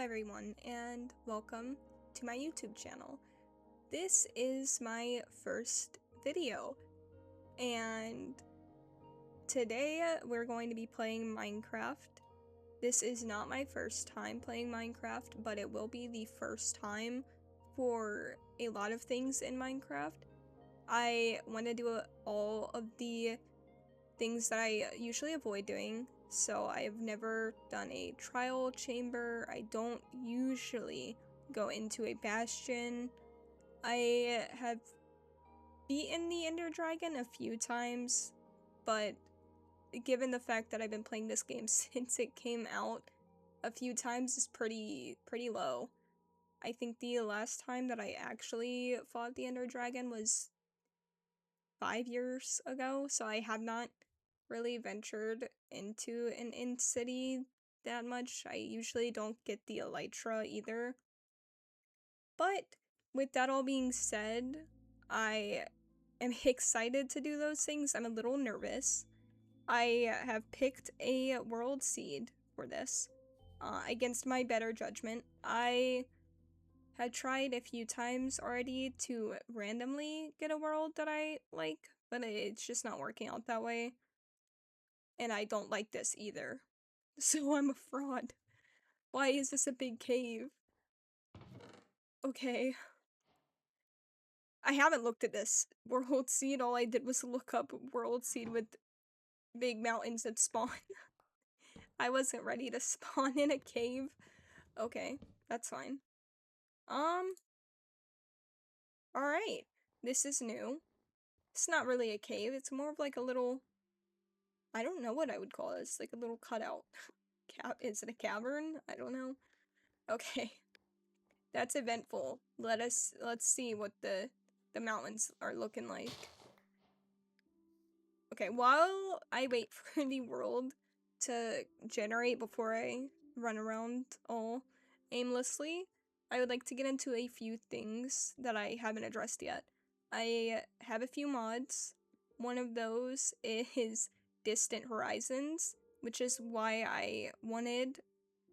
everyone, and welcome to my YouTube channel. This is my first video, and today we're going to be playing Minecraft. This is not my first time playing Minecraft, but it will be the first time for a lot of things in Minecraft. I want to do all of the things that I usually avoid doing. So I've never done a trial chamber. I don't usually go into a bastion. I have beaten the Ender Dragon a few times, but given the fact that I've been playing this game since it came out, a few times is pretty low. I think the last time that I actually fought the Ender Dragon was 5 years ago, so I have not really ventured into an end city that much. I usually don't get the elytra either. But with that all being said, I am excited to do those things. I'm a little nervous. I have picked a world seed for this against my better judgment. I had tried a few times already to randomly get a world that I like, but it's just not working out that way. And I don't like this either. So I'm a fraud. Why is this a big cave? Okay. I haven't looked at this world seed. All I did was look up world seed with big mountains that spawn. I wasn't ready to spawn in a cave. Okay, that's fine. Alright. This is new. It's not really a cave. It's more of like a little... I don't know what I would call it. It's like a little cutout. Is it a cavern? I don't know. Okay. That's eventful. Let's see what the mountains are looking like. Okay, while I wait for the world to generate before I run around all aimlessly, I would like to get into a few things that I haven't addressed yet. I have a few mods. One of those is Distant Horizons, which is why I wanted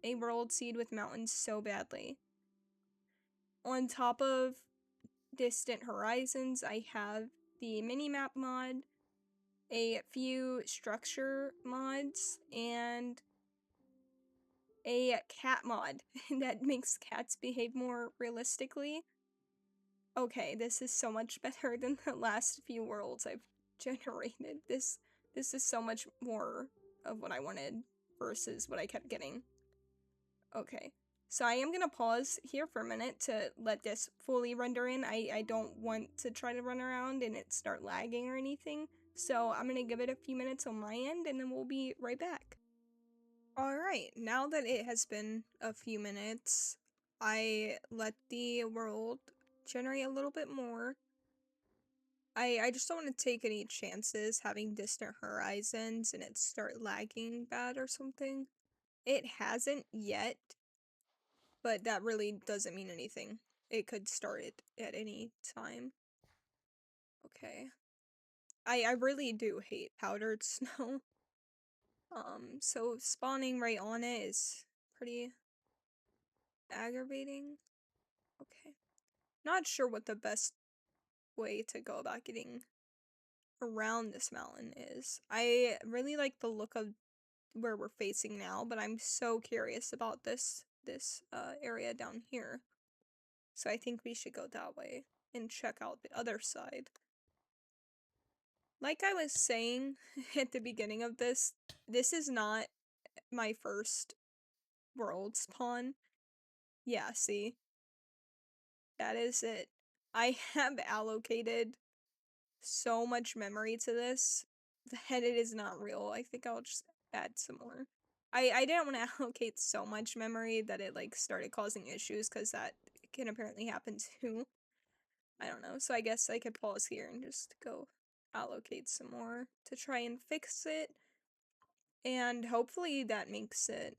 a world seed with mountains so badly. On top of Distant Horizons, I have the Minimap mod, a few structure mods, and a cat mod that makes cats behave more realistically. Okay, this is so much better than the last few worlds I've generated. This is so much more of what I wanted versus what I kept getting. Okay. So I am gonna pause here for a minute to let this fully render in. I don't want to try to run around and it start lagging or anything. So I'm gonna give it a few minutes on my end and then we'll be right back. Alright, now that it has been a few minutes, I let the world generate a little bit more. I just don't want to take any chances having Distant Horizons and it start lagging bad or something. It hasn't yet. But that really doesn't mean anything. It could start it at any time. Okay. I really do hate powdered snow. So spawning right on it is pretty aggravating. Okay. Not sure what the best way to go about getting around this mountain is. I really like the look of where we're facing now, but I'm so curious about this area down here. So I think we should go that way and check out the other side. Like I was saying at the beginning of this is not my first world spawn. Yeah, see? That is it. I have allocated so much memory to this that it is not real. I think I'll just add some more. I didn't want to allocate so much memory that it like started causing issues because that can apparently happen too. I don't know, so I guess I could pause here and just go allocate some more to try and fix it. And hopefully that makes it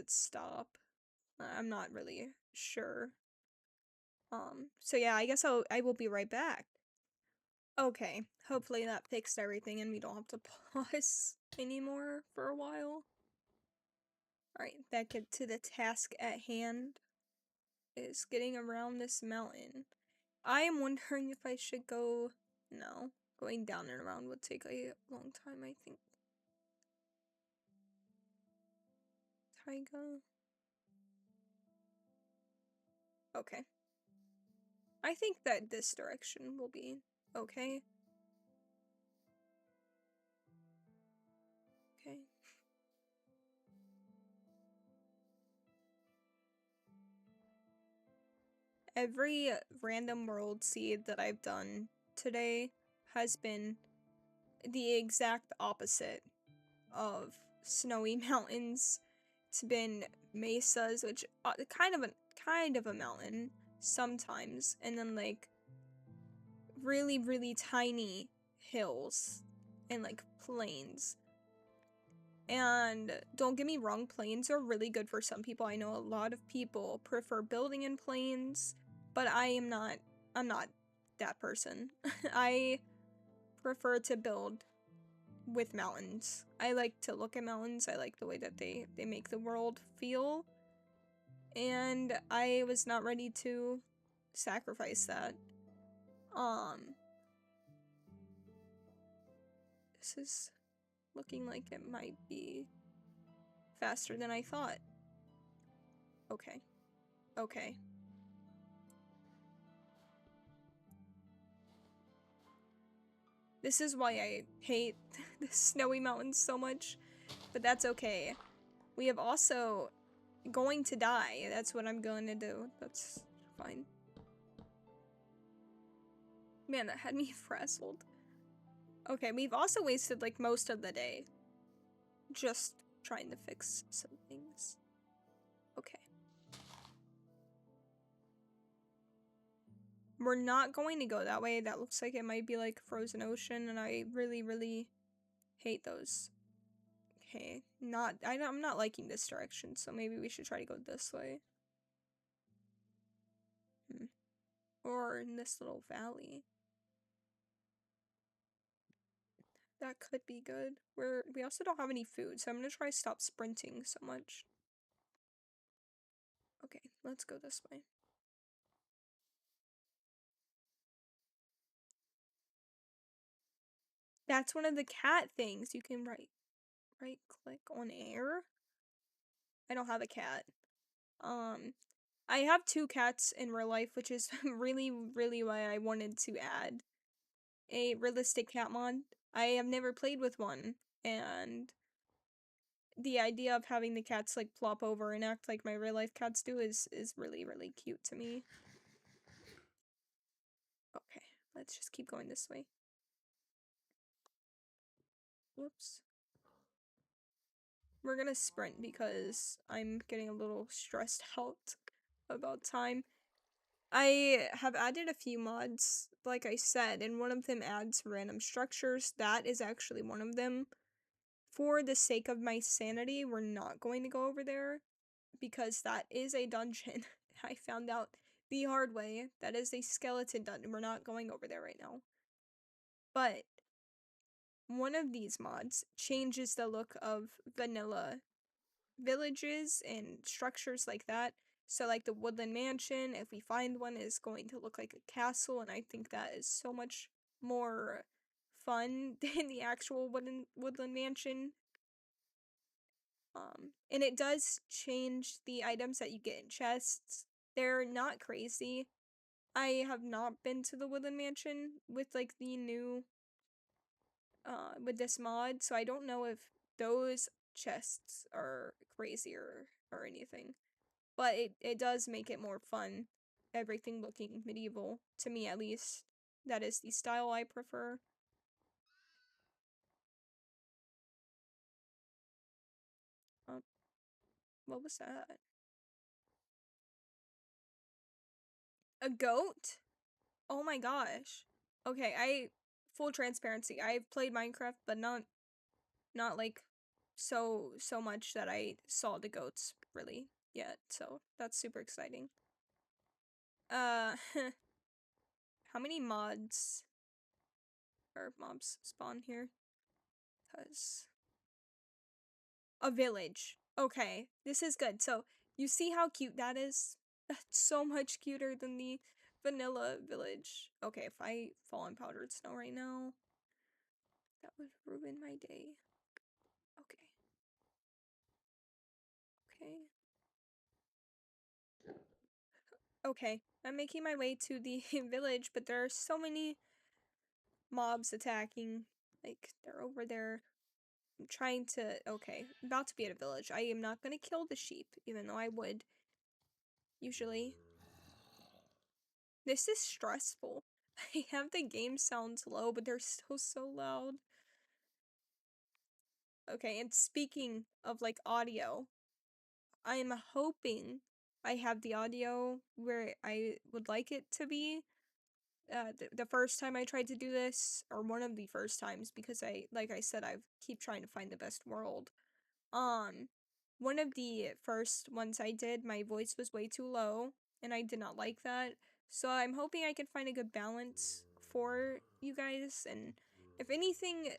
stop. I'm not really sure. So yeah, I guess I will be right back. Okay, hopefully that fixed everything and we don't have to pause anymore for a while. Alright, back to the task at hand. Is getting around this mountain. I am wondering if I should go... No. Going down and around would take a long time, I think. Taiga. Okay. I think that this direction will be okay. Okay. Every random world seed that I've done today has been the exact opposite of snowy mountains. It's been mesas, which kind of a mountain sometimes, and then like really tiny hills and like plains. And don't get me wrong, plains are really good for some people. I know a lot of people prefer building in plains, but I'm not that person. I prefer to build with mountains. I like to look at mountains. I like the way that they make the world feel. And I was not ready to sacrifice that. This is looking like it might be faster than I thought. Okay. Okay. This is why I hate the snowy mountains so much, but that's okay. We have also going to die. That's what I'm going to do. That's fine. Man, that had me frazzled. Okay, we've also wasted like most of the day just trying to fix some things. Okay. We're not going to go that way. That looks like it might be like frozen ocean, and I really hate those. Okay, I'm not liking this direction, so maybe we should try to go this way. Or in this little valley. That could be good. We also don't have any food, so I'm gonna try to stop sprinting so much. Okay, let's go this way. That's one of the cat things. You can right click on air. I don't have a cat. I have 2 cats in real life, which is really why I wanted to add a realistic cat mod. I have never played with one, and the idea of having the cats like plop over and act like my real life cats do is really cute to me. Okay, let's just keep going this way. Whoops. We're gonna sprint because I'm getting a little stressed out about time. I have added a few mods, like I said, and one of them adds random structures. That is actually one of them. For the sake of my sanity, we're not going to go over there because that is a dungeon. I found out the hard way. That is a skeleton dungeon. We're not going over there right now. But one of these mods changes the look of vanilla villages and structures like that. So like the woodland mansion, if we find one, is going to look like a castle, and I think that is so much more fun than the actual woodland mansion. And it does change the items that you get in chests. They're not crazy. I have not been to the woodland mansion with like the new with this mod, so I don't know if those chests are crazy or anything. But it does make it more fun. Everything looking medieval, to me at least. That is the style I prefer. What was that? A goat? Oh my gosh. Okay, full transparency. I've played Minecraft, but not like so much that I saw the goats really yet. So that's super exciting. How many mods or mobs spawn here? Cause a village. Okay, this is good. So, you see how cute that is? That's so much cuter than the vanilla village. Okay, if I fall on powdered snow right now, that would ruin my day. Okay. Okay. Okay, I'm making my way to the village, but there are so many mobs attacking. Like, they're over there. I'm trying to... Okay, I'm about to be at a village. I am not gonna kill the sheep, even though I would, usually. This is stressful. I have the game sounds low, but they're still so loud. Okay, and speaking of, like, audio, I am hoping I have the audio where I would like it to be. The first time I tried to do this, or one of the first times, because like I said, I keep trying to find the best world. One of the first ones I did, my voice was way too low, and I did not like that. So I'm hoping I can find a good balance for you guys, and if anything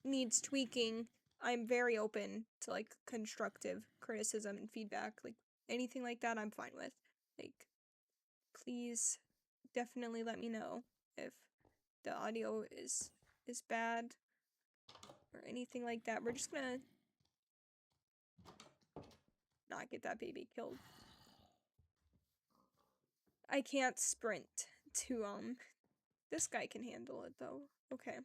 needs tweaking, I'm very open to, like, constructive criticism and feedback. Like, anything like that, I'm fine with. Like, please definitely let me know if the audio is bad or anything like that. We're just gonna not get that baby killed. I can't sprint to, this guy can handle it, though. Okay.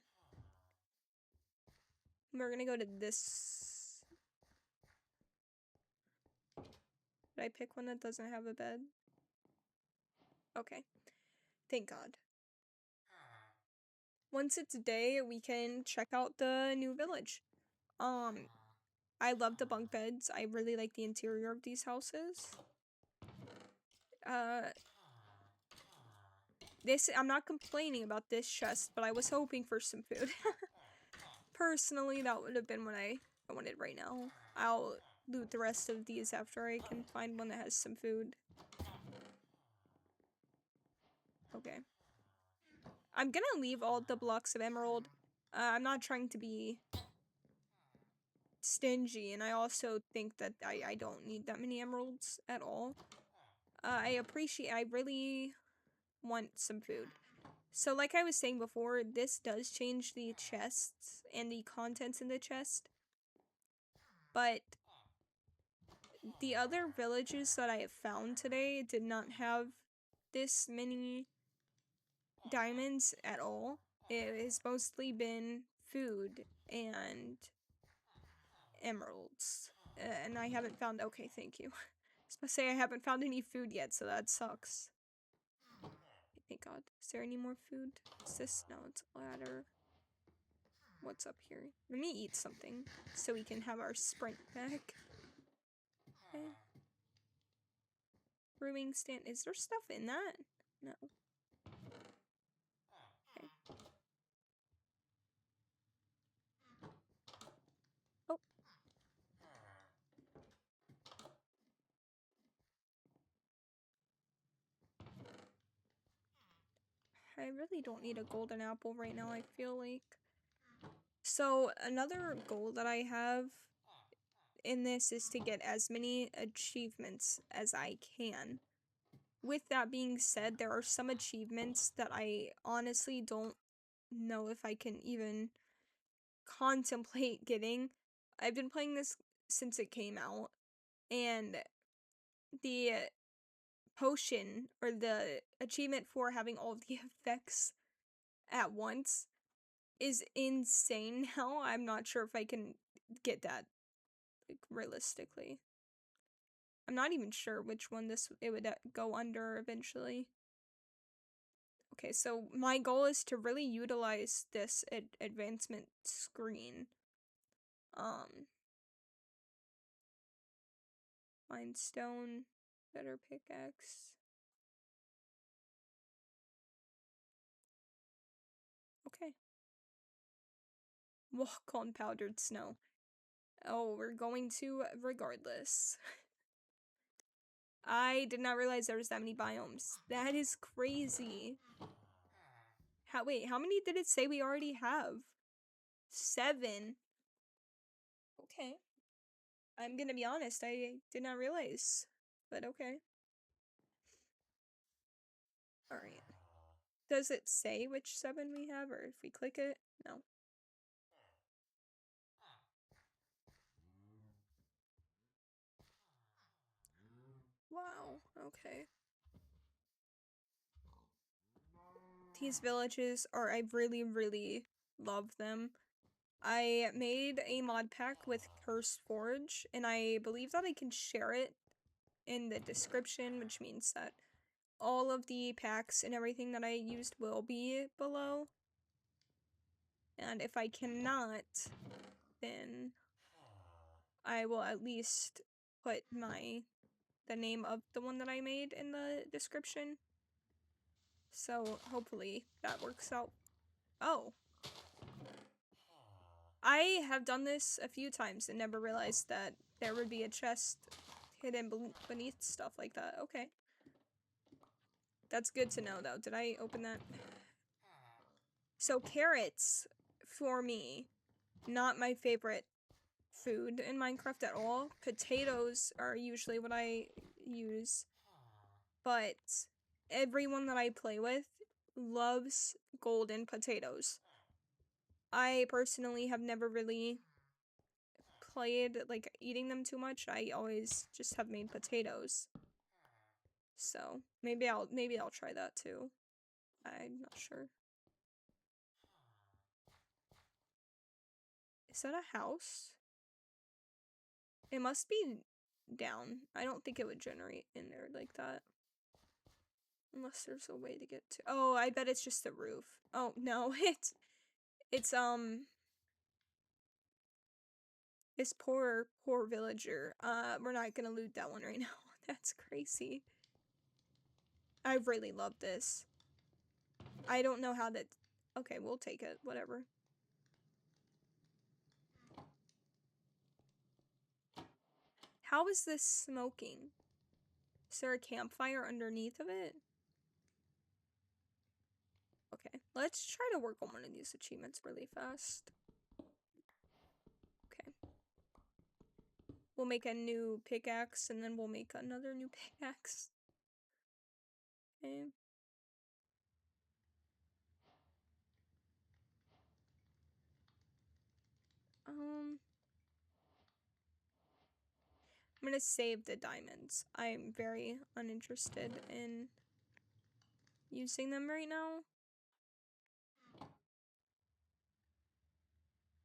We're gonna go to this. Did I pick one that doesn't have a bed? Okay. Thank God. Once it's day, we can check out the new village. I love the bunk beds. I really like the interior of these houses. I'm not complaining about this chest, but I was hoping for some food. Personally, that would have been what I wanted right now. I'll loot the rest of these after I can find one that has some food. Okay. I'm gonna leave all the blocks of emerald. I'm not trying to be stingy, and I also think that I don't need that many emeralds at all. I really want some food. So like I was saying before, this does change the chests and the contents in the chest. But the other villages that I have found today did not have this many diamonds at all. It has mostly been food and emeralds. And I haven't found... Okay, thank you. I was supposed to say I haven't found any food yet, so that sucks. Thank God. Is there any more food? Is this? No, it's a ladder. What's up here? Let me eat something so we can have our sprint back. Okay. Brewing stand. Is there stuff in that? No. Okay. Oh. I really don't need a golden apple right now, I feel like. So, another goal that I have in this is to get as many achievements as I can. With that being said, there are some achievements that I honestly don't know if I can even contemplate getting. I've been playing this since it came out, and the potion, or the achievement for having all of the effects at once, is insane now. I'm not sure if I can get that, like, realistically. I'm not even sure which one it would go under eventually. Okay, so my goal is to really utilize this advancement screen. Limestone, better pickaxe. Okay. Walk on powdered snow. Oh, we're going to regardless. I did not realize there was that many biomes. That is crazy. Wait, how many did it say we already have? 7. Okay. I'm gonna be honest, I did not realize, but okay. Alright. Does it say which 7 we have, or if we click it? No. Wow, okay. These villages are, I really, really love them. I made a mod pack with Curseforge, and I believe that I can share it in the description, which means that all of the packs and everything that I used will be below. And if I cannot, then I will at least put the name of the one that I made in the description. So hopefully that works out. Oh. I have done this a few times and never realized that there would be a chest hidden beneath stuff like that. Okay. That's good to know, though. Did I open that? So carrots, for me, not my favorite food in Minecraft at all. Potatoes are usually what I use. But everyone that I play with loves golden potatoes. I personally have never really played, like, eating them too much. I always just have made potatoes. So, maybe I'll try that too. I'm not sure. Is that a house? It must be down. I don't think it would generate in there like that. Unless there's a way to get to— oh, I bet it's just the roof. Oh, no, it's this poor villager. We're not gonna loot that one right now. That's crazy. I really love this. I don't know how that— okay, we'll take it, whatever. How is this smoking? Is there a campfire underneath of it? Okay, let's try to work on one of these achievements really fast. Okay. We'll make a new pickaxe, and then we'll make another new pickaxe. Okay. I'm gonna save the diamonds. I'm very uninterested in using them right now.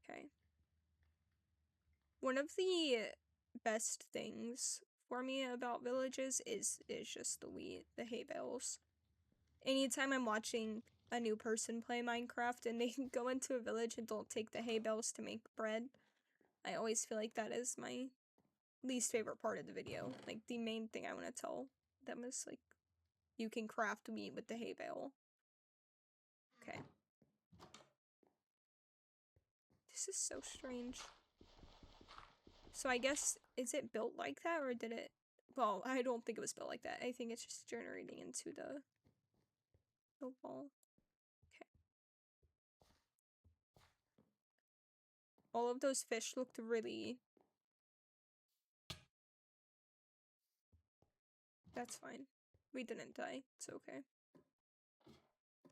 Okay. One of the best things for me about villages is just the wheat, the hay bales. Anytime I'm watching a new person play Minecraft and they go into a village and don't take the hay bales to make bread, I always feel like that is my least favorite part of the video. Like, the main thing I want to tell them is, like, you can craft wheat with the hay bale. Okay. This is so strange. So I guess, is it built like that, or did it— well, I don't think it was built like that. I think it's just generating into the wall. Okay. All of those fish looked really— that's fine. We didn't die. It's okay.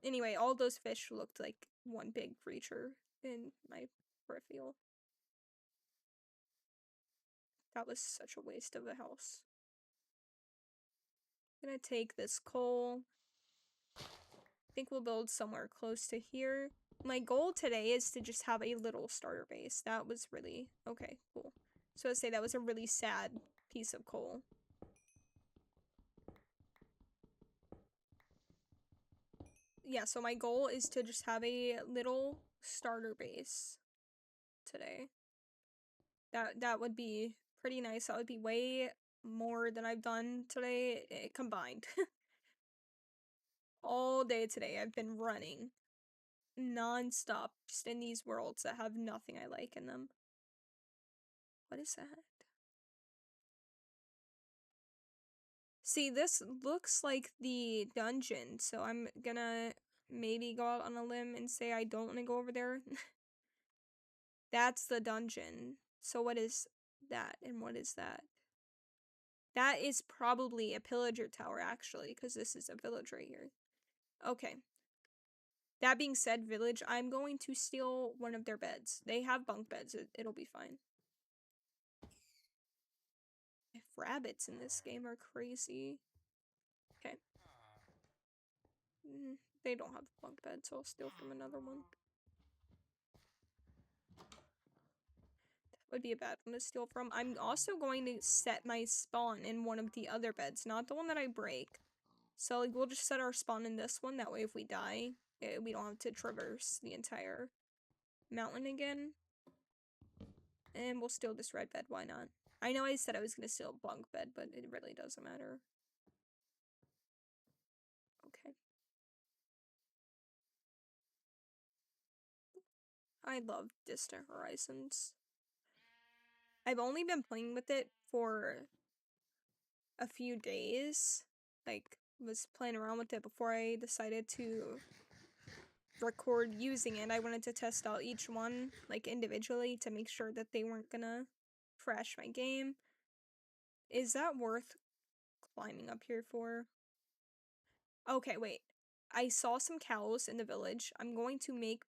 Anyway, all those fish looked like one big creature in my peripheral. That was such a waste of a house. I'm gonna take this coal. I think we'll build somewhere close to here. My goal today is to just have a little starter base. That was really— okay, cool. So I'd say that was a really sad piece of coal. Yeah, so my goal is to just have a little starter base today. That would be pretty nice. That would be way more than I've done today combined. All day today I've been running non-stop just in these worlds that have nothing I like in them. What is that? See, this looks like the dungeon, so I'm gonna maybe go out on a limb and say I don't want to go over there. That's the dungeon. So what is that, and what is that? That is probably a pillager tower, actually, because this is a village right here. Okay. That being said, village, I'm going to steal one of their beds. They have bunk beds. It'll be fine. If rabbits in this game are crazy. Okay. They don't have a bunk bed, so I'll steal from another one. Would be a bad one to steal from. I'm also going to set my spawn in one of the other beds, not the one that I break. So like we'll just set our spawn in this one, that way if we die, we don't have to traverse the entire mountain again. And we'll steal this red bed, why not? I know I said I was gonna steal a bunk bed, but it really doesn't matter. Okay. I love Distant Horizons. I've only been playing with it for a few days. Like, was playing around with it before I decided to record using it. I wanted to test out each one, like, individually to make sure that they weren't gonna crash my game. Is that worth climbing up here for? Okay, wait. I saw some cows in the village. I'm going to make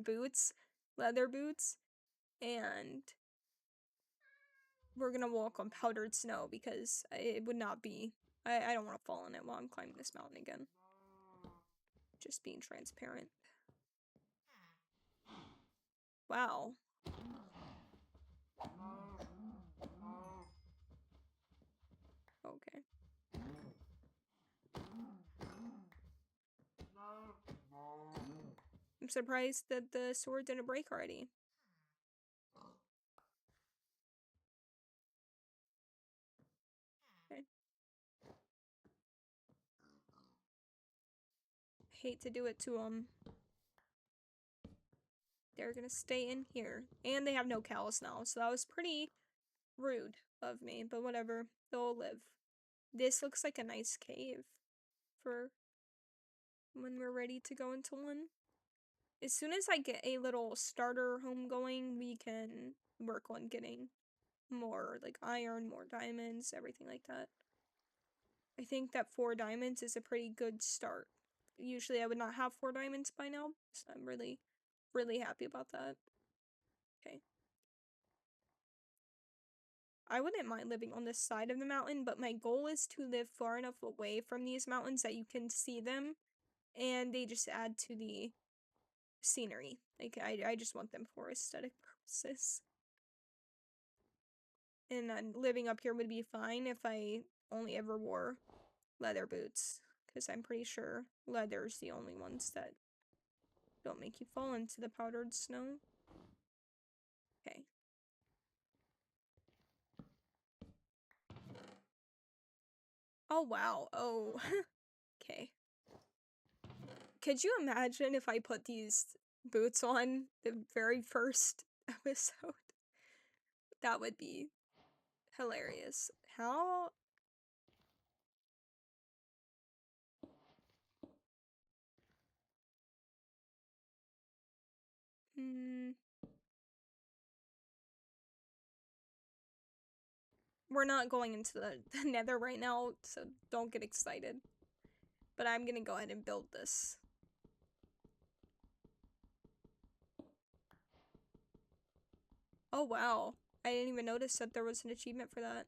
boots, leather boots, and we're gonna walk on powdered snow because it would not be... I don't want to fall in it while I'm climbing this mountain again. Just being transparent. Wow. Okay. I'm surprised that the sword didn't break already. Okay. Hate to do it to them. They're gonna stay in here. And they have no cows now, so that was pretty rude of me, but whatever. They'll live. This looks like a nice cave for when we're ready to go into one. As soon as I get a little starter home going, we can work on getting more, like, iron, more diamonds, everything like that. I think that 4 diamonds is a pretty good start. Usually I would not have 4 diamonds by now, so I'm really, really happy about that. Okay. I wouldn't mind living on this side of the mountain, but my goal is to live far enough away from these mountains that you can see them, and they just add to the scenery. Like, I just want them for aesthetic purposes. And then living up here would be fine if I only ever wore leather boots, because I'm pretty sure leather's the only ones that don't make you fall into the powdered snow. Okay. Oh, wow. Oh. Okay. Could you imagine if I put these boots on the very first episode? That would be hilarious. How? We're not going into the nether right now, so don't get excited. But I'm gonna go ahead and build this. Oh, wow. I didn't even notice that there was an achievement for that.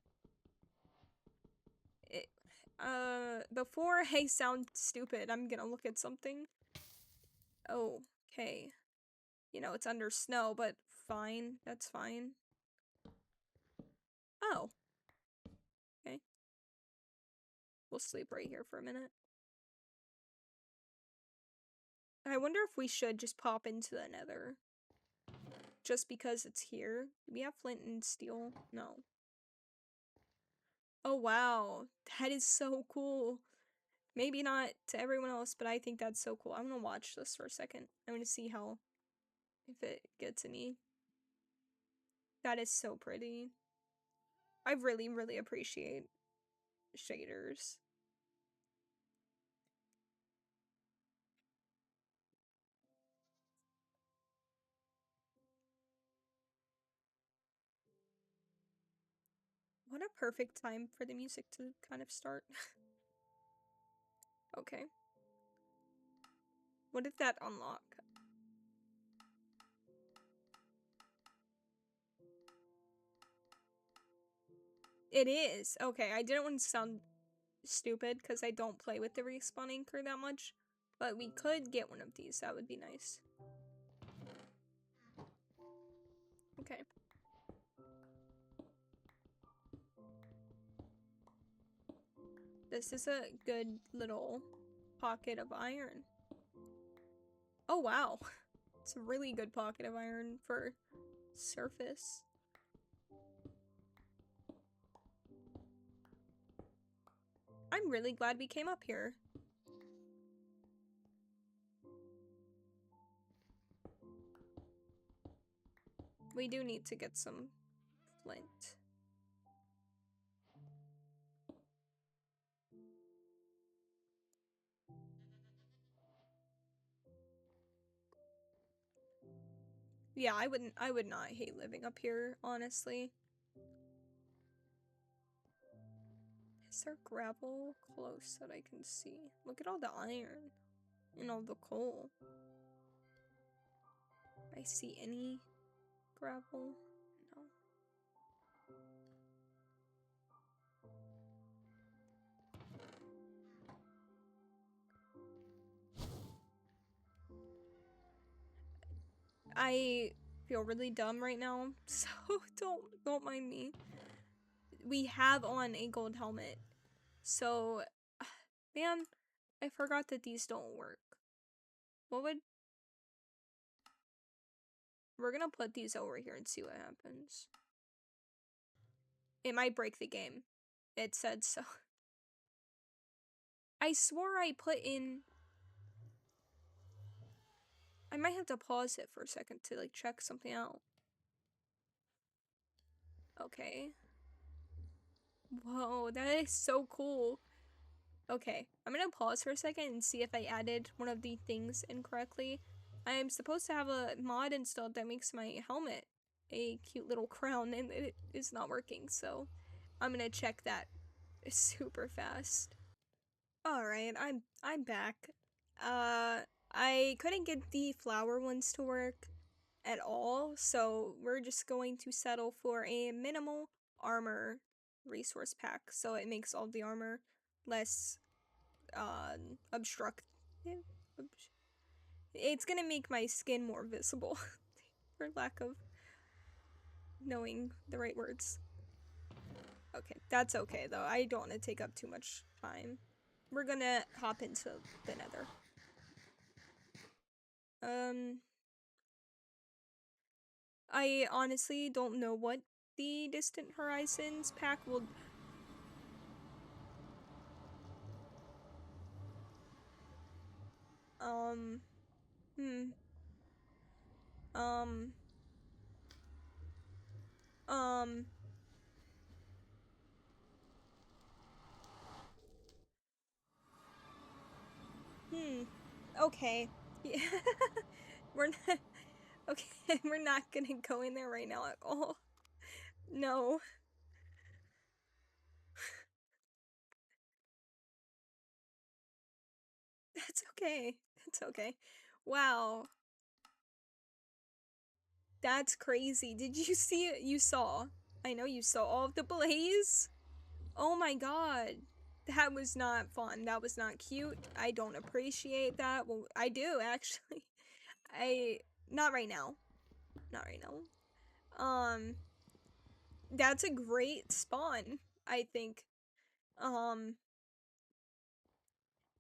Before I sound stupid, I'm gonna look at something. Oh, okay. You know, it's under snow, but fine. That's fine. Oh. Okay. We'll sleep right here for a minute. I wonder if we should just pop into the nether. Just because it's here. Do we have flint and steel? No. Oh, wow. That is so cool. Maybe not to everyone else, but I think that's so cool. I'm gonna watch this for a second. I'm gonna see how, if it gets any. That is so pretty. I really, really appreciate shaders. perfect time for the music to kind of start. Okay. What did that unlock? It is. Okay, I didn't want to sound stupid because I don't play with the respawn anchor that much. But we could get one of these. That would be nice. Okay. This is a good little pocket of iron. Oh, wow. It's a really good pocket of iron for surface. I'm really glad we came up here. We do need to get some flint. Yeah, I would not hate living up here, honestly. Is there gravel close that I can see? Look at all the iron and all the coal. I see any gravel? No. I feel really dumb right now, so don't mind me. We have on a gold helmet, so man, I forgot that these don't work. What would... We're gonna put these over here and see what happens. It might break the game. It said so. I swore I put in... I might have to pause it for a second to like check something out. Okay. Whoa, that is so cool. Okay, I'm gonna pause for a second and see if I added one of the things incorrectly. I'm supposed to have a mod installed that makes my helmet a cute little crown, and it is not working, so I'm gonna check that super fast. Alright, I'm back. I couldn't get the flower ones to work at all, so we're just going to settle for a minimal armor resource pack, so it makes all the armor less obstructive. It's gonna make my skin more visible, for lack of knowing the right words. Okay, that's okay though. I don't want to take up too much time. We're gonna hop into the nether. I honestly don't know what the Distant Horizons pack will... Hmm. Um. Um. Okay. Yeah. We're not... Okay, we're not gonna go in there right now at all. No. That's okay. That's okay. Wow. That's crazy. Did you see it? You saw. I know you saw all of the blaze. Oh my god. That was not fun. That was not cute. I don't appreciate that. Well, I do, actually. Not right now. Not right now. That's a great spawn, I think.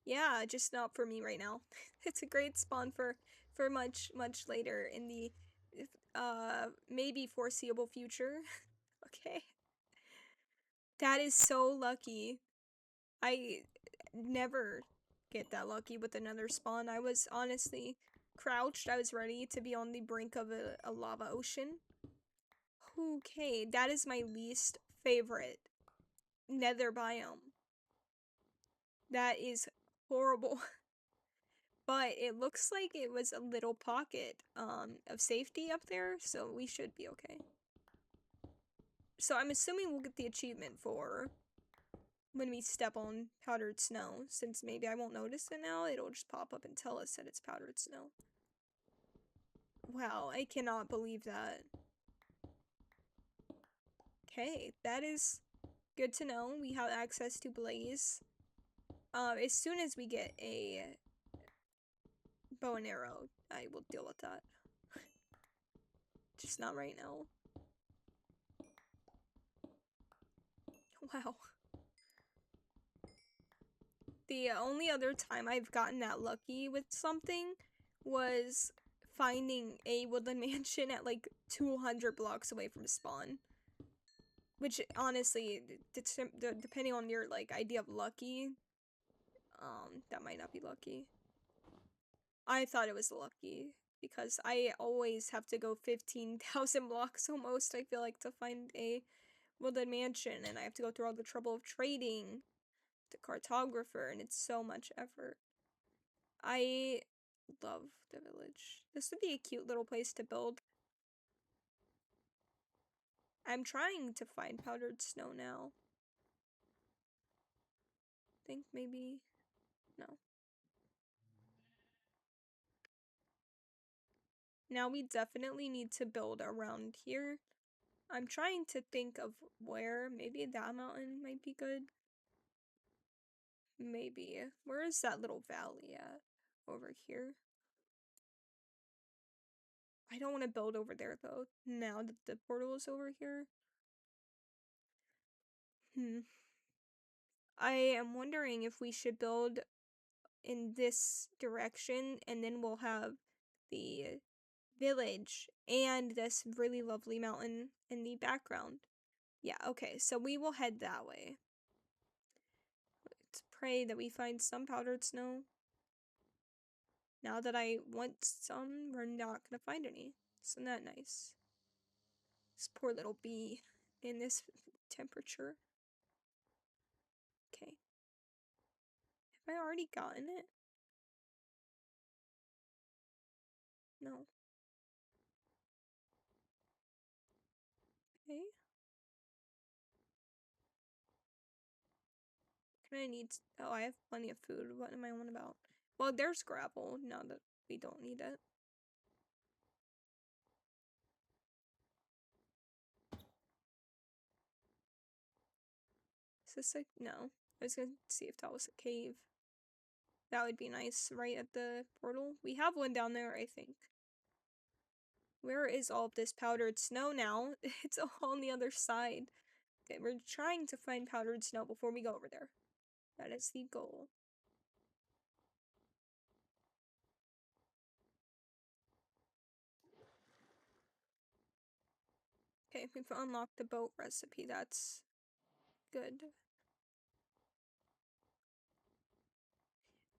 Yeah, just not for me right now. It's a great spawn for much later in the maybe foreseeable future. Okay. That is so lucky. I never get that lucky with another spawn. I was honestly crouched. I was ready to be on the brink of a lava ocean. Okay, that is my least favorite nether biome. That is horrible. But it looks like it was a little pocket of safety up there, so we should be okay. So I'm assuming we'll get the achievement for when we step on powdered snow, since maybe I won't notice it now, it'll just pop up and tell us that it's powdered snow. Wow, I cannot believe that. Okay, that is good to know. We have access to Blaze. As soon as we get a bow and arrow, I will deal with that. Just not right now. Wow. The only other time I've gotten that lucky with something was finding a woodland mansion at like 200 blocks away from spawn. Which honestly, depending on your like idea of lucky, that might not be lucky. I thought it was lucky because I always have to go 15,000 blocks almost, I feel like, to find a woodland mansion, and I have to go through all the trouble of trading the cartographer, and it's so much effort. I love the village. This would be a cute little place to build. I'm trying to find powdered snow now. Think maybe... no. Now we definitely need to build around here. I'm trying to think of where. Maybe that mountain might be good. Maybe. Where is that little valley at? Over here. I don't want to build over there though, now that the portal is over here. I am wondering if we should build in this direction, and then we'll have the village and this really lovely mountain in the background. Yeah, okay, so we will head that way. Let's pray that we find some powdered snow. Now that I want some, we're not gonna find any. Isn't that nice? This poor little bee in this temperature. Okay. Have I already gotten it? No. Okay. Can I need... oh, I have plenty of food. What am I on about? Well, there's gravel now that we don't need it. Is this like... no. I was gonna see if that was a cave. That would be nice, right at the portal. We have one down there, I think. Where is all of this powdered snow now? It's all on the other side. Okay, we're trying to find powdered snow before we go over there. That is the goal. Okay, we've unlocked the boat recipe. That's good.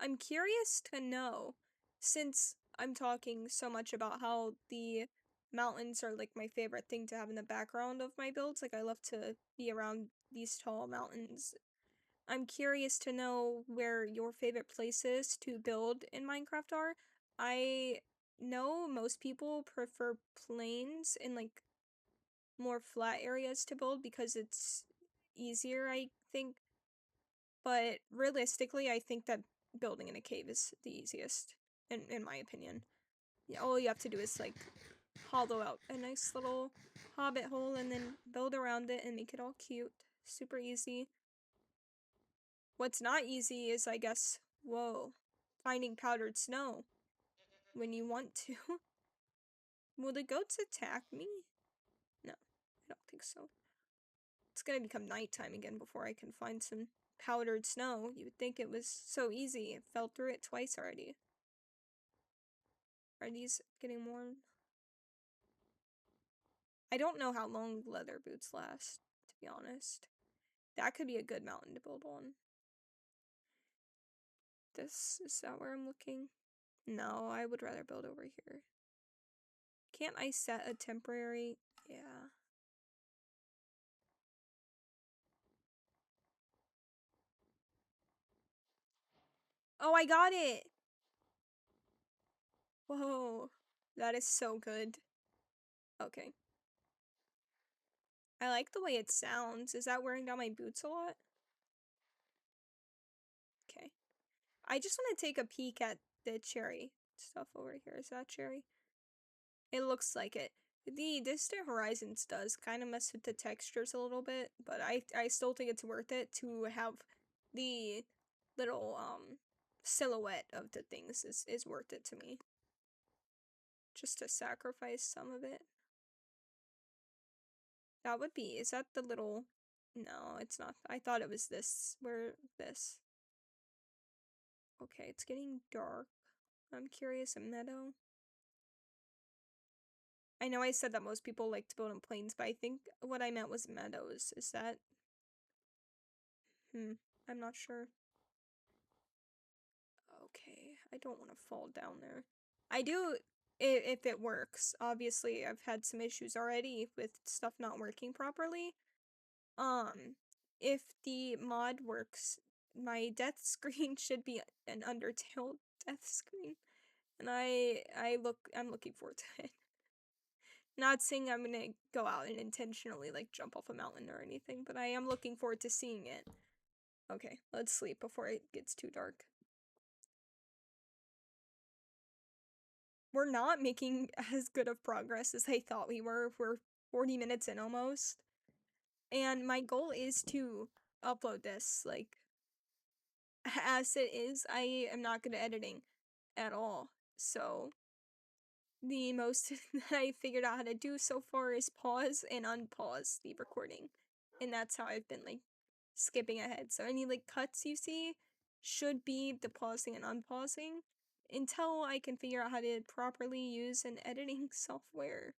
I'm curious to know, since I'm talking so much about how the mountains are like my favorite thing to have in the background of my builds, like I love to be around these tall mountains. I'm curious to know where your favorite places to build in Minecraft are. I know most people prefer plains and like more flat areas to build because it's easier, I think. But realistically, I think that building in a cave is the easiest, in my opinion. Yeah, all you have to do is like hollow out a nice little hobbit hole and then build around it and make it all cute. Super easy. What's not easy is, I guess, whoa, finding powdered snow when you want to. Will the goats attack me? No, I don't think so. It's gonna become nighttime again before I can find some powdered snow. You would think it was so easy. It fell through it twice already. Are these getting worn? I don't know how long leather boots last, to be honest. That could be a good mountain to build on. Is that where I'm looking? No, I would rather build over here. Can't I set a temporary? Yeah. Oh, I got it! Whoa. That is so good. Okay. I like the way it sounds. Is that wearing down my boots a lot? Okay. I just want to take a peek at the cherry stuff over here. Is that cherry? It looks like it. The Distant Horizons does kind of mess with the textures a little bit, but I still think it's worth it to have the little silhouette of the things is worth it to me. Just to sacrifice some of it. That would be, is that the little, no, it's not. I thought it was this, where this. Okay, it's getting dark. I'm curious, a meadow. I know I said that most people like to build in plains, but I think what I meant was meadows. Is that? I'm not sure. Okay, I don't want to fall down there. I do, if it works. Obviously, I've had some issues already with stuff not working properly. If the mod works, my death screen should be an Undertale death screen. And I'm looking forward to it. Not saying I'm gonna go out and intentionally like jump off a mountain or anything, but I am looking forward to seeing it. Okay, let's sleep before it gets too dark. We're not making as good of progress as I thought we were. We're 40 minutes in almost. And my goal is to upload this, like, as it is. I am not good at editing at all. So, the most that I figured out how to do so far is pause and unpause the recording. And that's how I've been, like, skipping ahead. So any, like, cuts you see should be the pausing and unpausing until I can figure out how to properly use an editing software.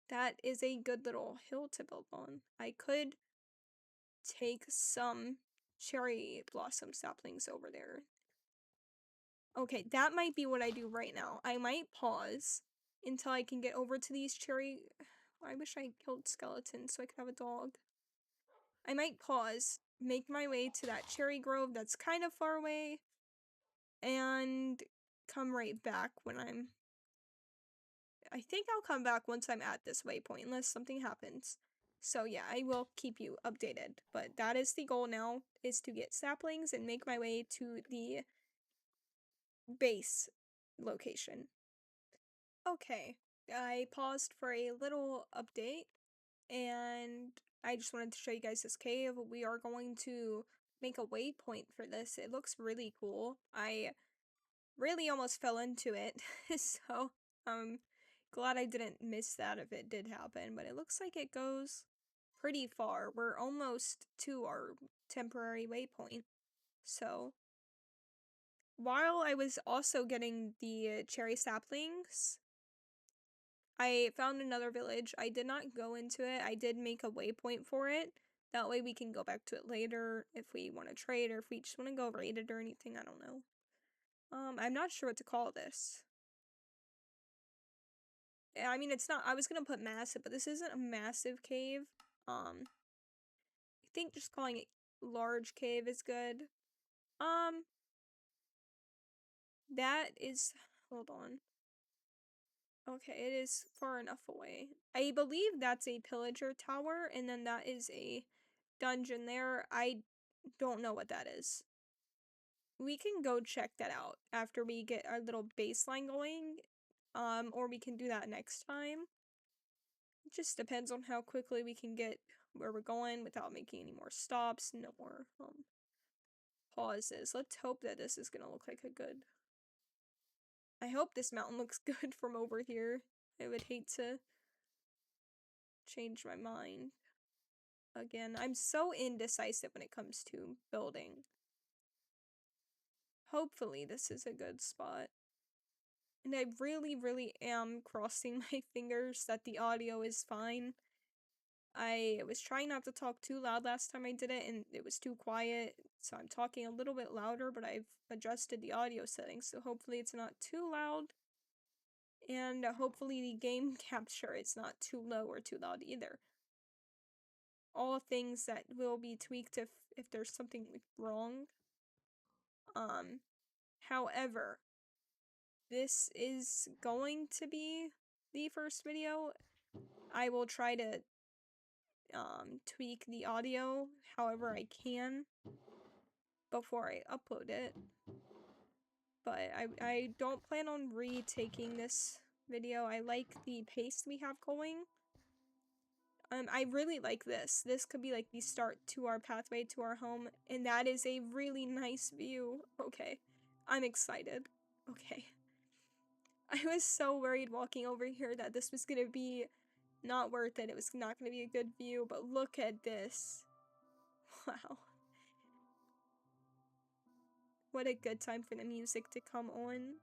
That is a good little hill to build on. I could take some cherry blossom saplings over there. Okay, that might be what I do right now. I might pause until I can get over to these cherry... I wish I killed skeletons so I could have a dog. I might pause, make my way to that cherry grove that's kind of far away, and come right back when I think I'll come back once I'm at this waypoint, unless something happens. So yeah, I will keep you updated. But that is the goal now, is to get saplings and make my way to the base location. Okay, I paused for a little update, and I just wanted to show you guys this cave. We are going to make a waypoint for this. It looks really cool. I really almost fell into it, so I'm glad I didn't miss that if it did happen, but it looks like it goes pretty far. We're almost to our temporary waypoint. So, while I was also getting the cherry saplings, I found another village. I did not go into it. I did make a waypoint for it. That way we can go back to it later if we want to trade or if we just want to go raid it or anything. I don't know. I'm not sure what to call this. I mean, it's not, I was gonna put massive, but this isn't a massive cave. I think just calling it large cave is good. That is, hold on. Okay, it is far enough away. I believe that's a pillager tower, and then that is a dungeon there. I don't know what that is. We can go check that out after we get our little baseline going, or we can do that next time. It just depends on how quickly we can get where we're going without making any more stops, no more pauses. Let's hope that this is gonna look like a good... I hope this mountain looks good from over here. I would hate to change my mind. Again, I'm so indecisive when it comes to building. Hopefully this is a good spot. And I really, really am crossing my fingers that the audio is fine. I was trying not to talk too loud last time I did it, and it was too quiet, so I'm talking a little bit louder, but I've adjusted the audio settings, so hopefully it's not too loud. And hopefully the game capture is not too low or too loud either. All things that will be tweaked if there's something wrong. However, this is going to be the first video. I will try to tweak the audio however I can before I upload it. But I don't plan on retaking this video. I like the pace we have going. I really like this. This could be like the start to our pathway to our home, and that is a really nice view. Okay, I'm excited. Okay. I was so worried walking over here that this was gonna be not worth it. It was not gonna be a good view, but look at this. Wow. What a good time for the music to come on.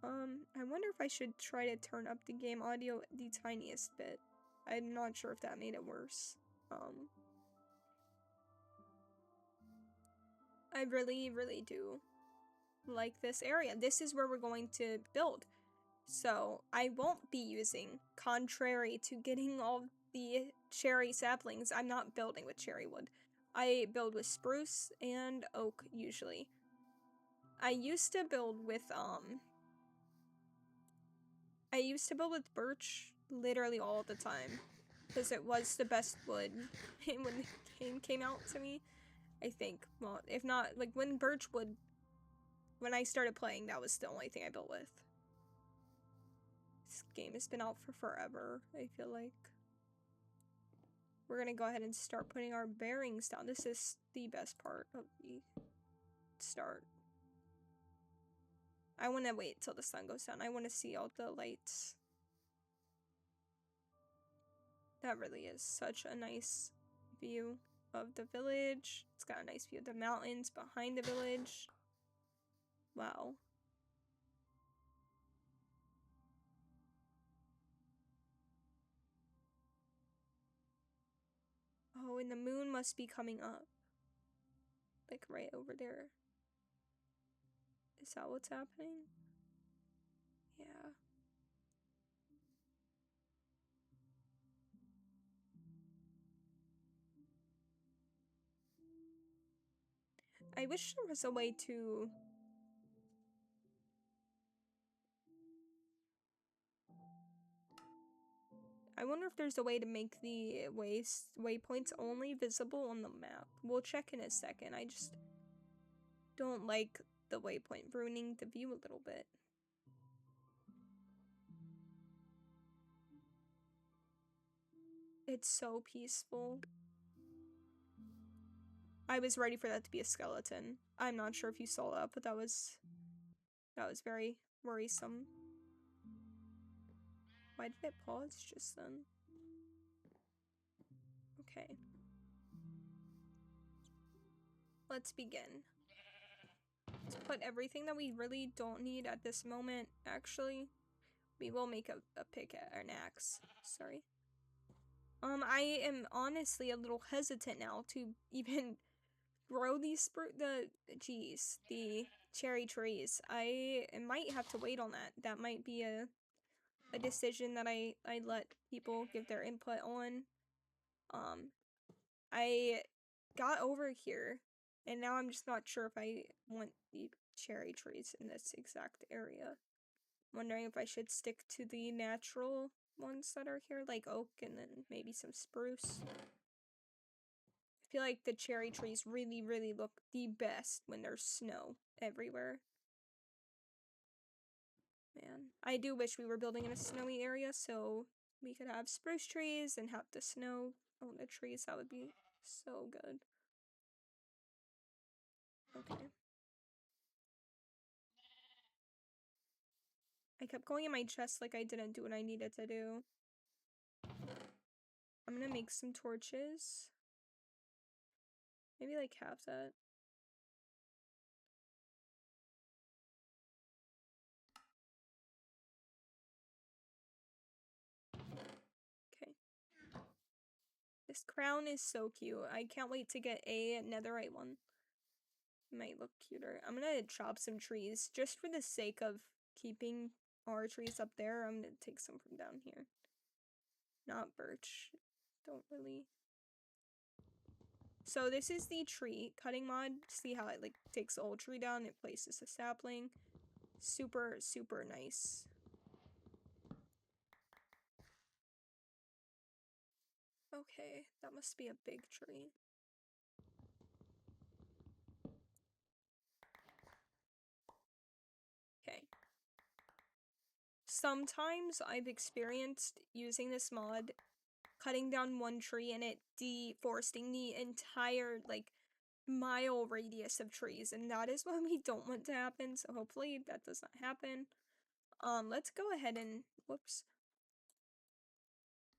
I wonder if I should try to turn up the game audio the tiniest bit. I'm not sure if that made it worse. I really, really do like this area. This is where we're going to build. So I won't be using, contrary to getting all the cherry saplings, I'm not building with cherry wood. I build with spruce and oak usually. I used to build with birch literally all the time because it was the best wood when the game came out to me, I think. Well, if not, like when I started playing, that was the only thing I built with. This game has been out for forever, I feel like. We're gonna go ahead and start putting our bearings down. This is the best part of the start. I want to wait till the sun goes down. I want to see all the lights. That really is such a nice view of the village. It's got a nice view of the mountains behind the village. Wow. Oh, and the moon must be coming up. Like right over there. Is that what's happening? Yeah. I wish there was a way to... I wonder if there's a way to make the waypoints only visible on the map. We'll check in a second. I just don't like the waypoint ruining the view a little bit. It's so peaceful. I was ready for that to be a skeleton. I'm not sure if you saw that, but that was very worrisome. Why did it pause just then? Okay. Let's begin. Let's put everything that we really don't need at this moment. Actually, we will make a pick or an axe. Sorry. I am honestly a little hesitant now to even grow these the cherry trees. I might have to wait on that. That might be a decision that I let people give their input on. I got over here and now I'm just not sure if I want the cherry trees in this exact area. Wondering if I should stick to the natural ones that are here, like oak and then maybe some spruce. I feel like the cherry trees really, really look the best when there's snow everywhere. Man, I do wish we were building in a snowy area so we could have spruce trees and have the snow on the trees. That would be so good. Okay. I kept going in my chest like I didn't do what I needed to do. I'm gonna make some torches. Maybe like half that. Okay. This crown is so cute. I can't wait to get a netherite one. Might look cuter. I'm gonna chop some trees just for the sake of keeping our trees up there. I'm gonna take some from down here. Not birch. Don't really. So this is the tree cutting mod. See how it like takes the old tree down, it places a sapling. Super, super nice. Okay, that must be a big tree. Okay. Sometimes I've experienced using this mod, cutting down one tree and it deforesting the entire, like, mile radius of trees, and that is what we don't want to happen, so hopefully that does not happen. Let's go ahead and, whoops.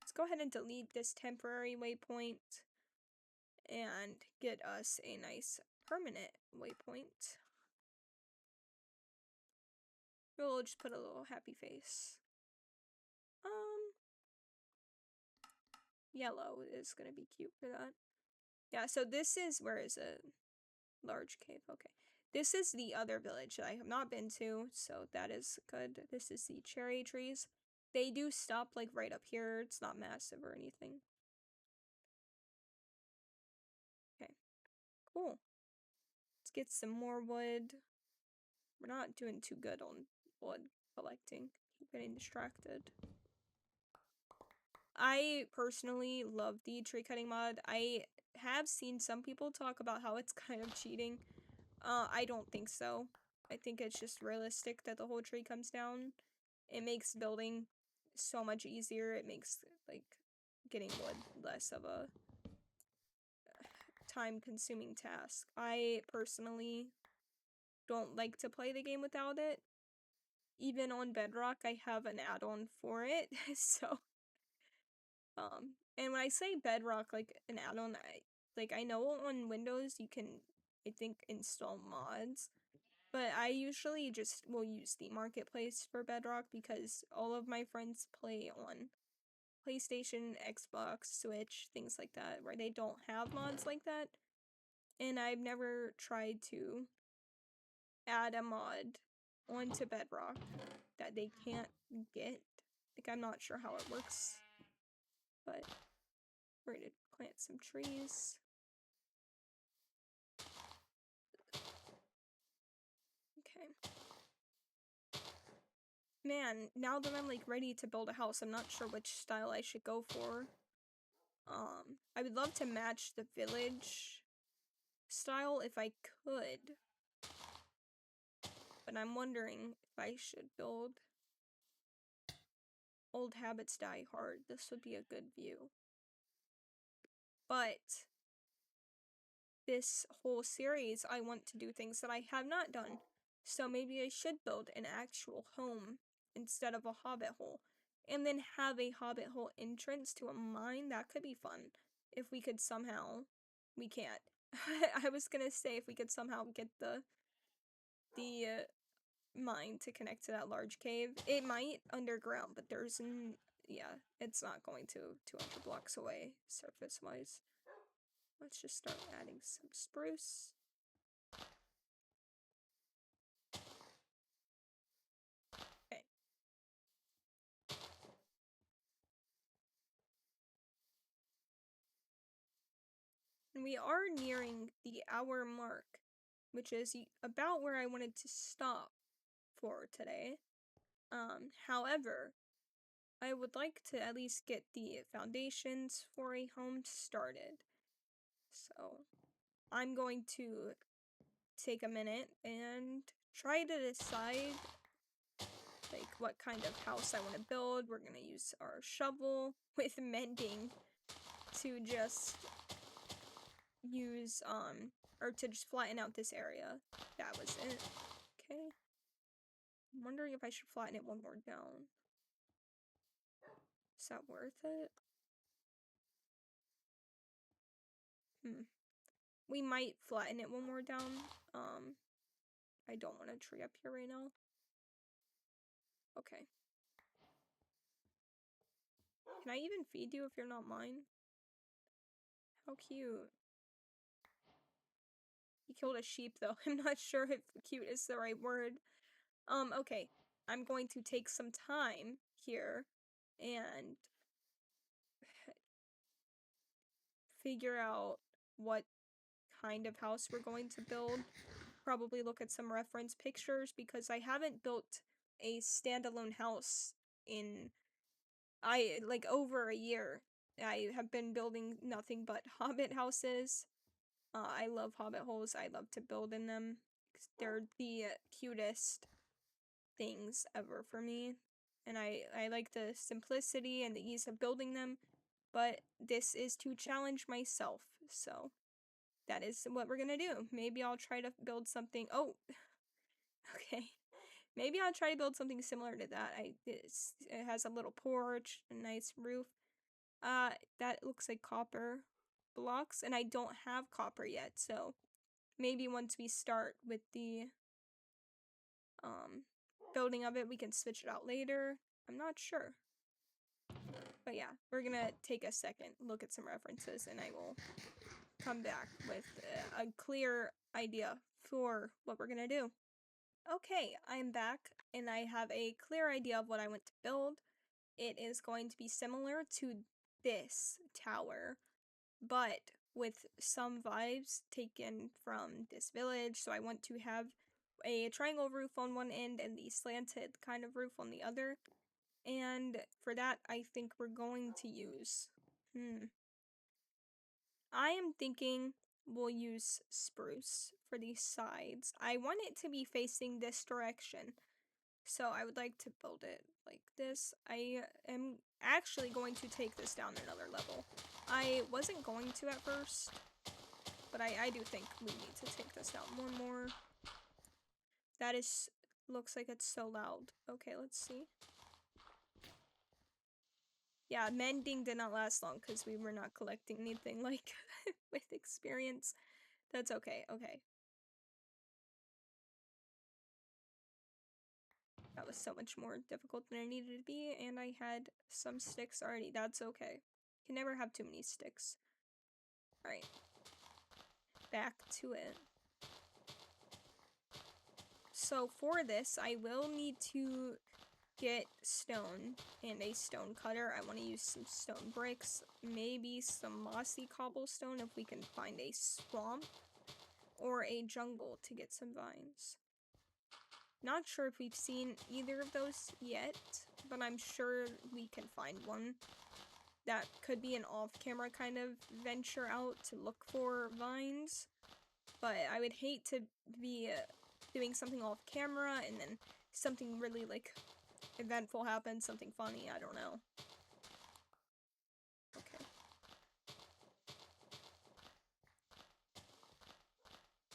Let's go ahead and delete this temporary waypoint and get us a nice permanent waypoint. We'll just put a little happy face. Yellow is gonna be cute for that. Yeah, so this is, where is it? Large cave, okay. This is the other village that I have not been to, so that is good. This is the cherry trees. They do stop, like, right up here. It's not massive or anything. Okay, cool. Let's get some more wood. We're not doing too good on wood collecting. Keep getting distracted. I personally love the tree cutting mod. I have seen some people talk about how it's kind of cheating. I don't think so. I think it's just realistic that the whole tree comes down. It makes building so much easier. It makes, like, getting wood less of a time-consuming task. I personally don't like to play the game without it. Even on Bedrock, I have an add-on for it, so... and when I say Bedrock, like, an add-on, I know on Windows you can, I think, install mods, but I usually just will use the marketplace for Bedrock because all of my friends play on PlayStation, Xbox, Switch, things like that, where they don't have mods like that, and I've never tried to add a mod onto Bedrock that they can't get. Like, I'm not sure how it works, but we're gonna plant some trees. Okay. Man, now that I'm, like, ready to build a house, I'm not sure which style I should go for. I would love to match the village style if I could. But I'm wondering if I should build Old Habits Die Hard. This would be a good view. But this whole series, I want to do things that I have not done. So maybe I should build an actual home instead of a hobbit hole. And then have a hobbit hole entrance to a mine. That could be fun. If we could somehow... We can't. I was gonna say if we could somehow get the mine to connect to that large cave. It might underground, but there's yeah, it's not going to 200 blocks away surface-wise. Let's just start adding some spruce. Okay. And we are nearing the hour mark, which is about where I wanted to stop for today. However, I would like to at least get the foundations for a home started. So, I'm going to take a minute and try to decide, like, what kind of house I want to build. We're gonna use our shovel with mending to just use, or to just flatten out this area. That was it. Okay. I'm wondering if I should flatten it one more down. Is that worth it? We might flatten it one more down. I don't want a tree up here right now. Okay. Can I even feed you if you're not mine? How cute. He killed a sheep though. I'm not sure if cute is the right word. Okay. I'm going to take some time here and figure out what kind of house we're going to build. Probably look at some reference pictures because I haven't built a standalone house in over a year. I have been building nothing but hobbit houses. I love hobbit holes. I love to build in them. They're the cutest things ever for me. And I like the simplicity and the ease of building them. But this is to challenge myself. So that is what we're gonna do. Maybe I'll try to build something. Oh, okay. Maybe I'll try to build something similar to that. It has a little porch, a nice roof. That looks like copper blocks, and I don't have copper yet, so maybe once we start with the building of it, we can switch it out later. I'm not sure. But yeah, we're gonna take a second, look at some references, and I will come back with a clear idea for what we're gonna do. Okay, I'm back, and I have a clear idea of what I want to build. It is going to be similar to this tower, but with some vibes taken from this village. So I want to have a triangle roof on one end and the slanted kind of roof on the other. And for that, I think we're going to use... I am thinking we'll use spruce for these sides. I want it to be facing this direction. So I would like to build it like this. I am actually going to take this down another level. I wasn't going to at first, but I do think we need to take this down one more. That is, looks like it's so loud. Okay, let's see. Yeah, mending did not last long because we were not collecting anything like with experience. That's okay, okay. That was so much more difficult than it needed to be, and I had some sticks already. That's okay. You can never have too many sticks. Alright. Back to it. So for this, I will need to get stone and a stone cutter. I want to use some stone bricks, maybe some mossy cobblestone if we can find a swamp or a jungle to get some vines. Not sure if we've seen either of those yet, but I'm sure we can find one. That could be an off-camera kind of venture out to look for vines, but I would hate to be doing something off-camera and then something really, like, eventful happens, something funny, I don't know. Okay.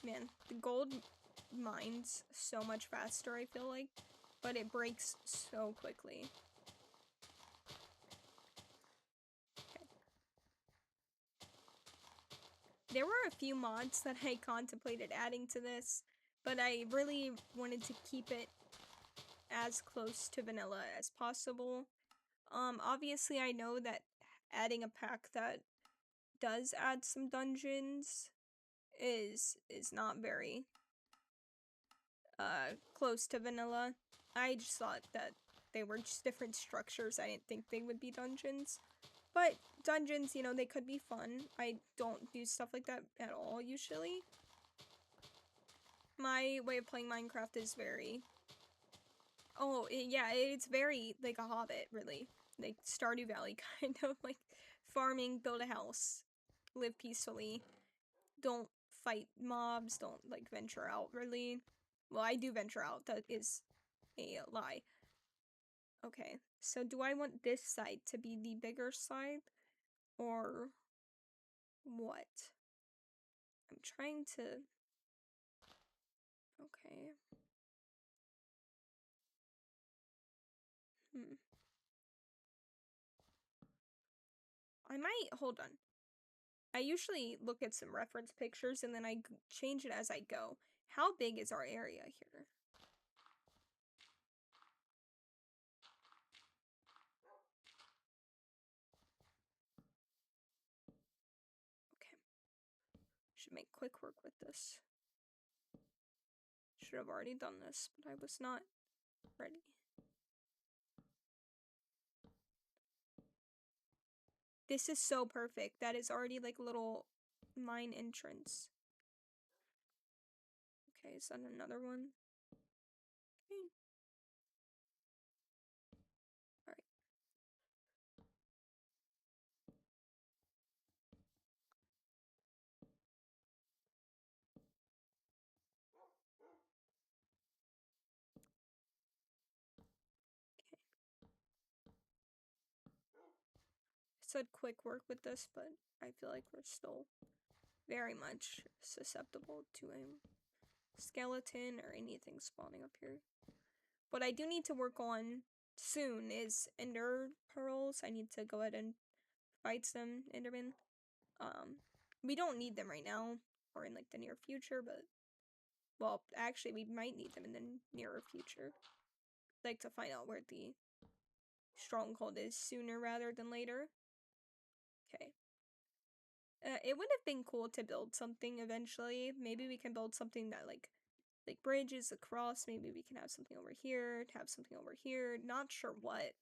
Man, the gold mines so much faster, I feel like, but it breaks so quickly. Okay. There were a few mods that I contemplated adding to this, but I really wanted to keep it as close to vanilla as possible. Obviously I know that adding a pack that does add some dungeons is not very close to vanilla. I just thought that they were just different structures. I didn't think they would be dungeons. But dungeons, you know, they could be fun. I don't do stuff like that at all usually. My way of playing Minecraft is very... Oh, yeah, it's very like a Hobbit, really. Like Stardew Valley, kind of like farming, build a house, live peacefully, don't fight mobs, don't like venture out, really. Well, I do venture out, that is a lie. Okay, so do I want this side to be the bigger side, or what? I'm trying to... Okay. I might... Hold on. I usually look at some reference pictures and then I change it as I go. How big is our area here? Okay. Should make quick work with this. Should have already done this, but I was not ready. This is so perfect. That is already like a little mine entrance. Okay, is that another one? Okay. Alright. said quick work with this, but I feel like we're still very much susceptible to a skeleton or anything spawning up here. What I do need to work on soon is ender pearls. I need to go ahead and fight some endermen. We don't need them right now or in like the near future, but well, actually we might need them in the nearer future. I'd like to find out where the stronghold is sooner rather than later. Okay. It would have been cool to build something eventually. Maybe we can build something that like bridges across. Maybe we can have something over here, have something over here. Not sure what.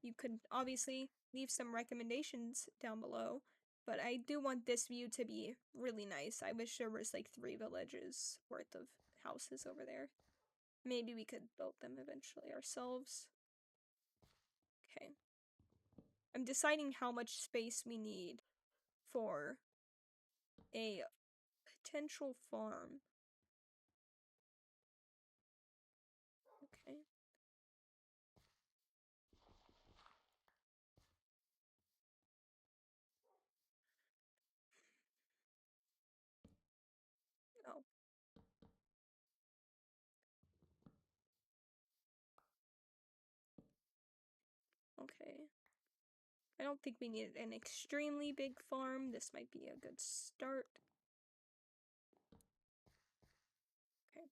You could obviously leave some recommendations down below. But I do want this view to be really nice. I wish there was like 3 villages worth of houses over there. Maybe we could build them eventually ourselves. Okay. I'm deciding how much space we need for a potential farm. Okay. Oh. Okay. I don't think we need an extremely big farm. This might be a good start. Okay.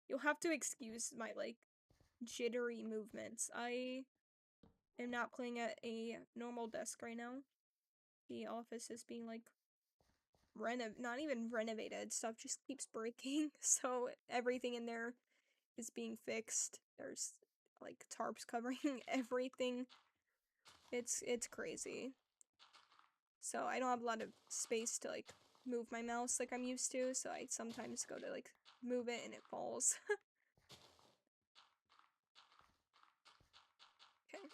You'll have to excuse my, like, jittery movements. I am not playing at a normal desk right now. The office is being, like, not even renovated. Stuff just keeps breaking. So everything in there is being fixed. There's, like, tarps covering everything. It's crazy. So I don't have a lot of space to, like, move my mouse like I'm used to, so I sometimes go to, like, move it and it falls. Okay.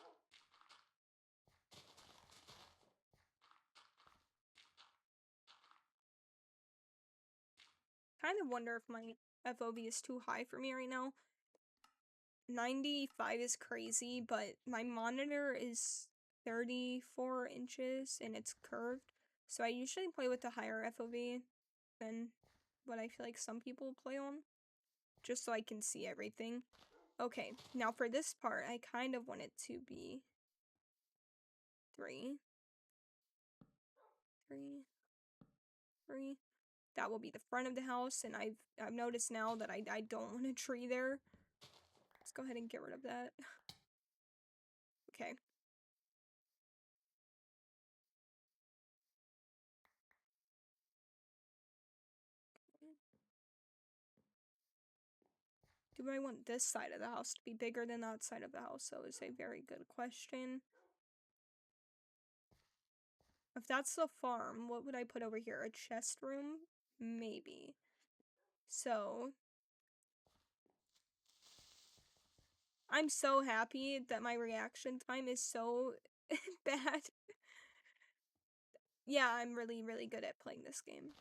Kind of wonder if my FOV is too high for me right now. 95 is crazy, but my monitor is 34 inches and it's curved, so I usually play with the higher FOV than what I feel like some people play on, just so I can see everything. Okay, now for this part, I kind of want it to be 3. That will be the front of the house, and I've noticed now that I don't want a tree there. Let's go ahead and get rid of that. Okay. Do I want this side of the house to be bigger than that side of the house? So it's a very good question. If that's the farm, what would I put over here? A chest room? Maybe. So I'm so happy that my reaction time is so bad. Yeah, I'm really, really good at playing this game.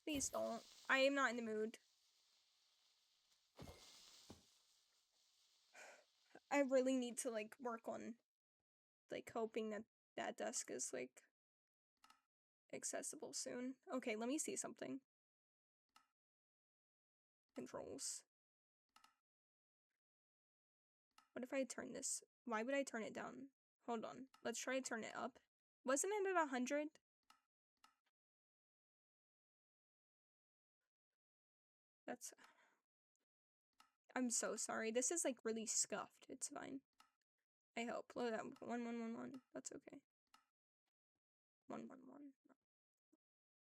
Please don't. I am not in the mood. I really need to, like, work on, like, hoping that that desk is, like, accessible soon. Okay, let me see something. Controls. What if I turn this? Why would I turn it down? Hold on. Let's try to turn it up. Wasn't it at 100? That's... I'm so sorry. This is, like, really scuffed. It's fine. I hope. Look at that. 1111. That's okay. 111.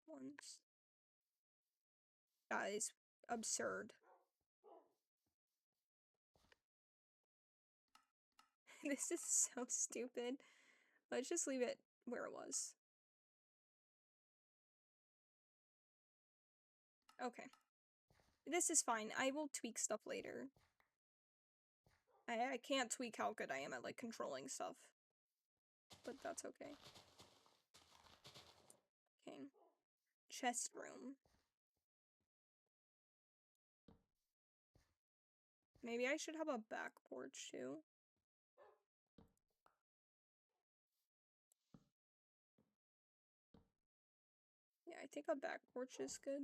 Ones. That is absurd. This is so stupid. Let's just leave it where it was. Okay. This is fine. I will tweak stuff later. I can't tweak how good I am at, like, controlling stuff. But that's okay. Okay. Chest room. Maybe I should have a back porch too. Yeah, I think a back porch is good.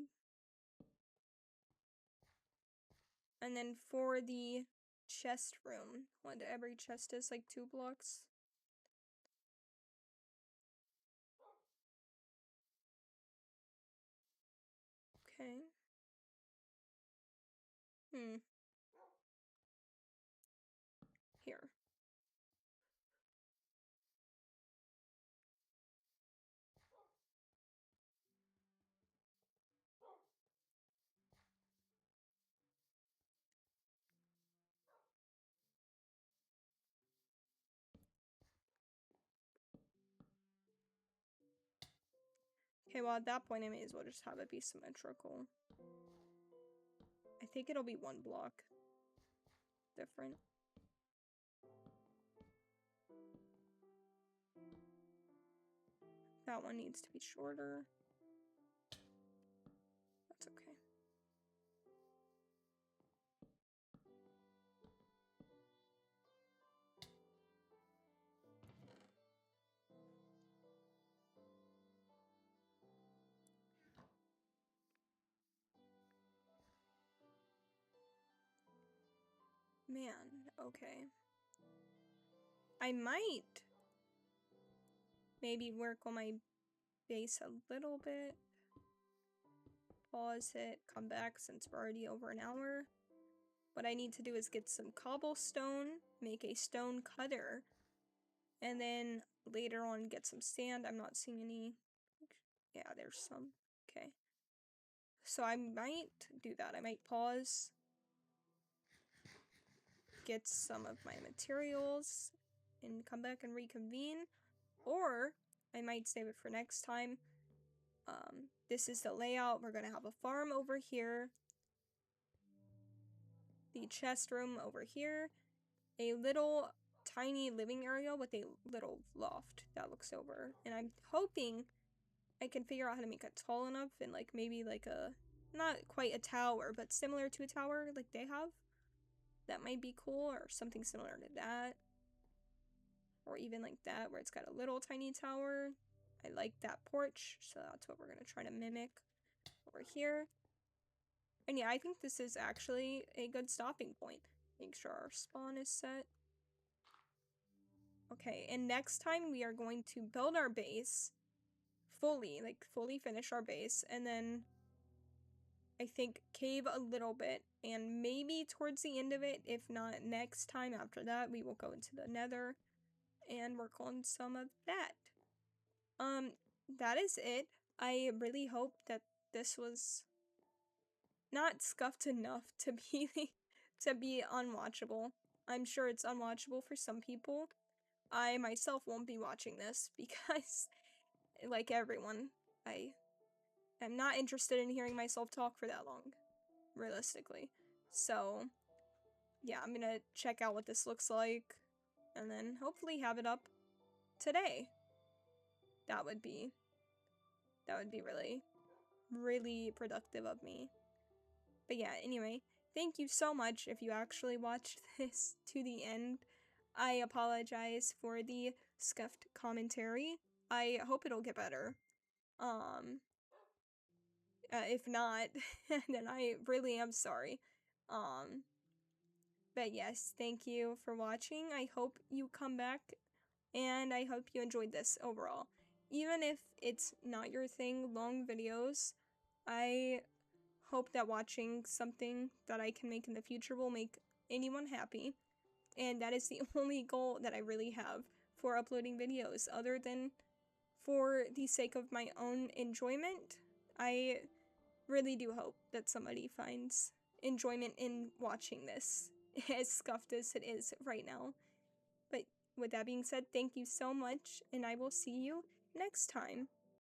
And then for the chest room, what, every chest is like 2 blocks. Okay. Here. Okay, well at that point I may as well just have it be symmetrical. I think it'll be 1 block different. That one needs to be shorter. That's okay. Man, okay. I might maybe work on my base a little bit. Pause it, come back since we're already over an hour. What I need to do is get some cobblestone, make a stone cutter, and then later on get some sand. I'm not seeing any. Yeah, there's some. Okay. So I might do that. I might pause, get some of my materials, and come back and reconvene. Or I might save it for next time. This is the layout. We're gonna have a farm over here, the chest room over here, a little tiny living area with a little loft that looks over. And I'm hoping I can figure out how to make it tall enough and like maybe like a, not quite a tower, but similar to a tower like they have. That might be cool, or something similar to that. Or even like that, where it's got a little tiny tower. I like that porch, so that's what we're gonna try to mimic over here. And yeah, I think this is actually a good stopping point. Make sure our spawn is set. Okay, and next time we are going to build our base fully, like fully finish our base, and then I think cave a little bit, and maybe towards the end of it, if not next time after that, we will go into the nether and work on some of that. That is it. I really hope that this was not scuffed enough to be unwatchable. I'm sure it's unwatchable for some people. I myself won't be watching this because, like everyone, I am not interested in hearing myself talk for that long, realistically. So, yeah, I'm gonna check out what this looks like, and then hopefully have it up today. That would be really, really productive of me. But yeah, anyway, thank you so much if you actually watched this to the end. I apologize for the scuffed commentary. I hope it'll get better. If not, then I really am sorry. But yes, thank you for watching. I hope you come back, and I hope you enjoyed this overall. Even if it's not your thing, long videos, I hope that watching something that I can make in the future will make anyone happy. And that is the only goal that I really have for uploading videos, other than for the sake of my own enjoyment. I really do hope that somebody finds enjoyment in watching this, as scuffed as it is right now. But with that being said, thank you so much, and I will see you next time.